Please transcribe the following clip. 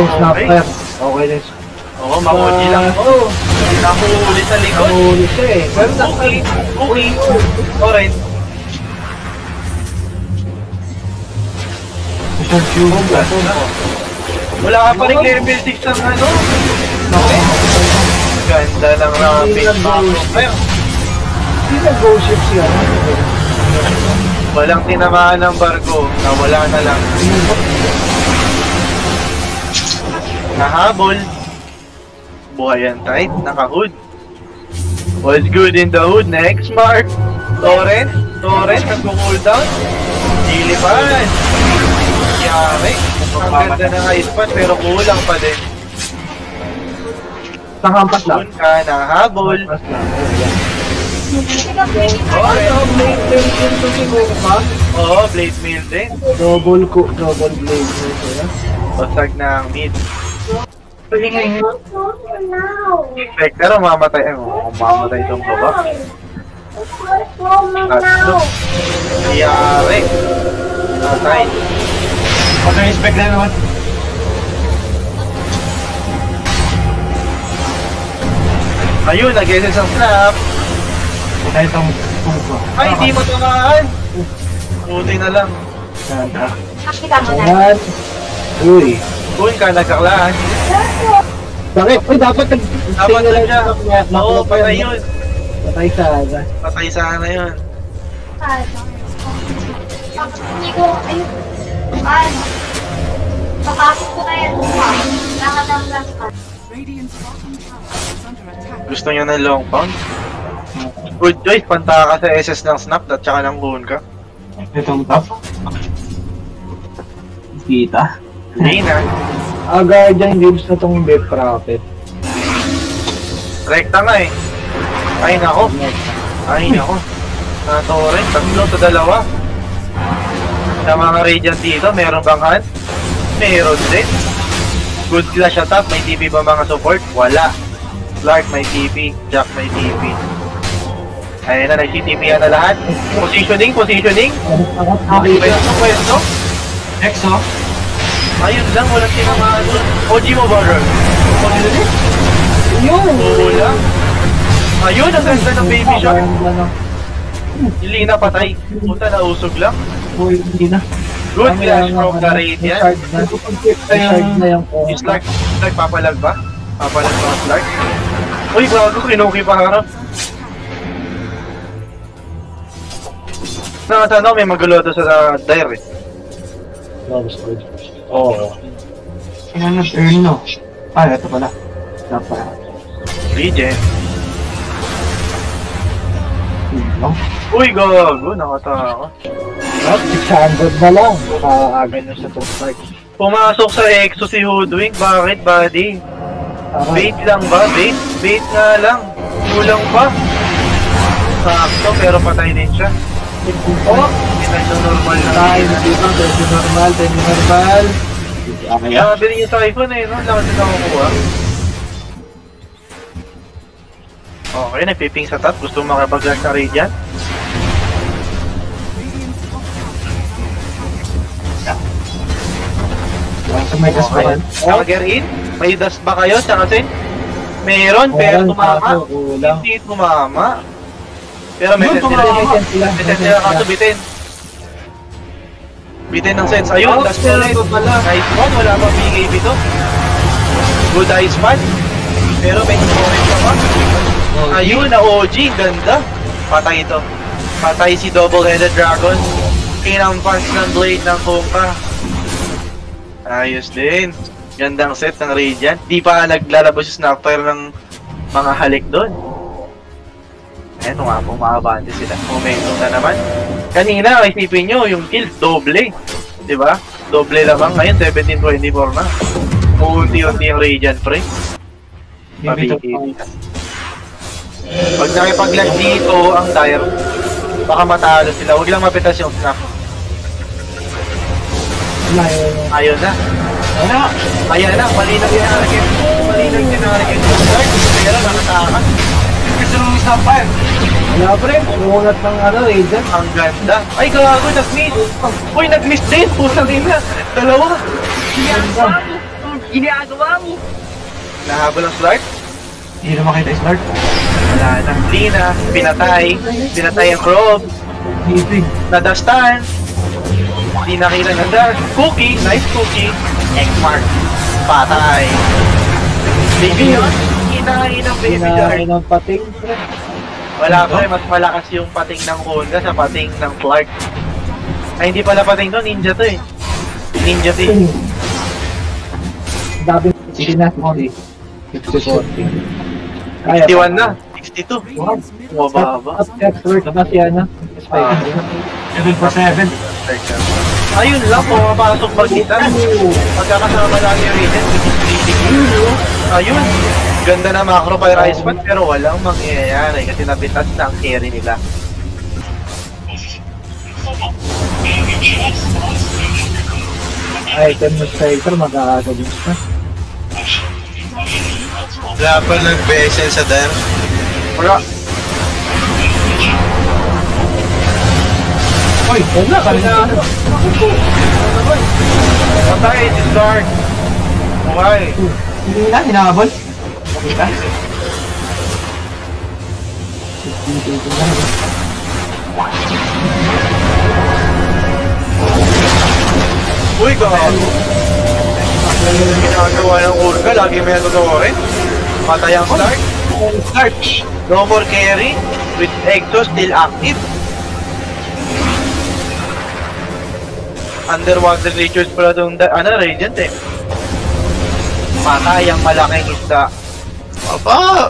Snapper. Okay din. Oo, mahuli lang. Oo, hindi na ako huli sa likod. Mahuli siya eh. Pero Okay. Alright. Wala ka pa rin level 6 ang ano. Okay. Ganda ng rapid fire. Hindi na go ship siya. Walang tinamaan ng barko. Nawala na lang. Nahabol. Buhayan tight. Naka-hood. What's good in the hood? Next mark. Torrent. Nag-cooldown. Dilipan. Yari. Ang ganda ng ice spot pero kulang pa din. Nakahampas lang. Doon ka nahabol. Oo, blade mail din. Double blade mail. Basag ng mid. Pero mamatay. Mamatay itong baba. Tatlo. Yari. Natay. Pag-respect na naman. Ayun, nag-SS ang snap. Ay, itong pungko. Ay, di mo tamaan. Buti na lang. Ayan. Uy. Doon ka nagkaklaan. Bakit? Uy, dapat Dapat na siya. Oo, patay yun. Patay sana. Patay sana yun. Hindi ko, ano, papasok ko na yan. Lahat ng last card. Gusto niya ng long pound? Good choice, panta ka sa SS ng snap at saka ng buhon ka. Itong top. Kita. Hindi na. Guardian gives na itong bit profit. Rekta nga eh. Ay nako. Torrent, 3-2. Sa mga radiant dito, meron bang hand? Meron din. Good clash at top. May TP ba mga support? Wala. Clark may TP, Jack may TP. Ayun na, nag-TP na lahat. Positioning. Pwesto. Exo. Ayun lang, walang tinamaan doon. OG mo ba, girl? Yun! Wala. Ayun, ang ganda ng baby shark. Hindi na patay. Puta, nausog lang. Uy, hindi na. Good flash from the radiant. Shard na yung Yung Slark, papalag ba? Papalag ba ang Slark? Uy, bago, kinuki pa harap. Nakasano, may magulo to sa dire. Oo. Ano na turn no? Ito pala. Dapat. Regen. No? Uy, gago, nakatawa. 600 na lang. Makaaga nyo sa top strike. Pumasok sa Exo si Hoodwink, bakit buddy? Bait lang ba? Bait nga lang. Kulang pa. Sakto, pero patay din siya. Oh, intention normal na. Tayo na dito, tension normal. Sabi rin yung Typhoon eh, no? Lakas na nakukuha. Okay, nagpiping sa top. Gusto mo makapag-lash sa Radiant? May gas pa yan? Dagger in? May dust ba kayo? Tsaka sin? Meron, pero tumama. Hindi tumama. Pero may sense nila. May sense nila kaso bitin. Bitin ng sense. Ayun, last ulit. Nice one, wala pa BKB to. Good ice man. Pero may comment pa pa. Ayun, na OG, ganda. Patay ito. Patay si Double-Headed Dragon. Kinampunch ng blade ng Kongka. Ayos din. Gandang set ng Radiant. Di pa naglalabas yung Snapfire ng mga halik doon. Ayan nga, pumabante sila. Momentum na naman. Kanina, isipin nyo, yung kills, doble. Diba? Doble lamang. Ngayon, 17-24 na. Unti-unti yung Radiant, pre. Mabigil. Pag nakipag-lash dito, ang dire, baka matalo sila. Huwag lang mapitas yung snap. Ayun na. Ayan na. Malinag tinarikit. Pero nakatakas. Gusto nung snapfire. Wala pre, umunat ng Radiant. Ang ganda. Ay, gago, nag-miss. Uy, nag-miss din. Pusang ina. Dalawa. ginagawa mo? Nahabol ang Slark. Hindi na makita yung start. Wala na. Lina, pinatay. Pinatay ang Probe. Hitting. Nadastan. Hindi nakita ng dash. Cookie, nice cookie. X-Mark. Patay. Baby yun. Hinahin ang baby jar. Hinahin ng pating. Wala pa mas malakas yung pating ng Honda sa pating ng Clark. Ay, hindi pala pating to, ninja to eh. Ninja to eh. Dabi. Sige na. 64. Kaya 61 na. 62. Mababa. At expert na siya na. 7 for 7. Ayun lang, pumapasok magitan. Pagkakasama lang yung Raiden, ayun. Ganda na macro fire ice pan, pero walang mangyayari kasi napitas na ang carry nila. Item ng striker, magkakagaling na. Wala pa nag-BSL sa Dar. Wala. Uy, wala ka na. Patay, discard. Buhay. Hindi na, hinahabol. Makita. Uy, gago. Ginagawa ng Urga, lagi may nagagawa rin. Patay ang start. Start. No more carry. With Exo still active. Underwater creatures pala itong Radiant eh. Patay ang malaking isda. Aba!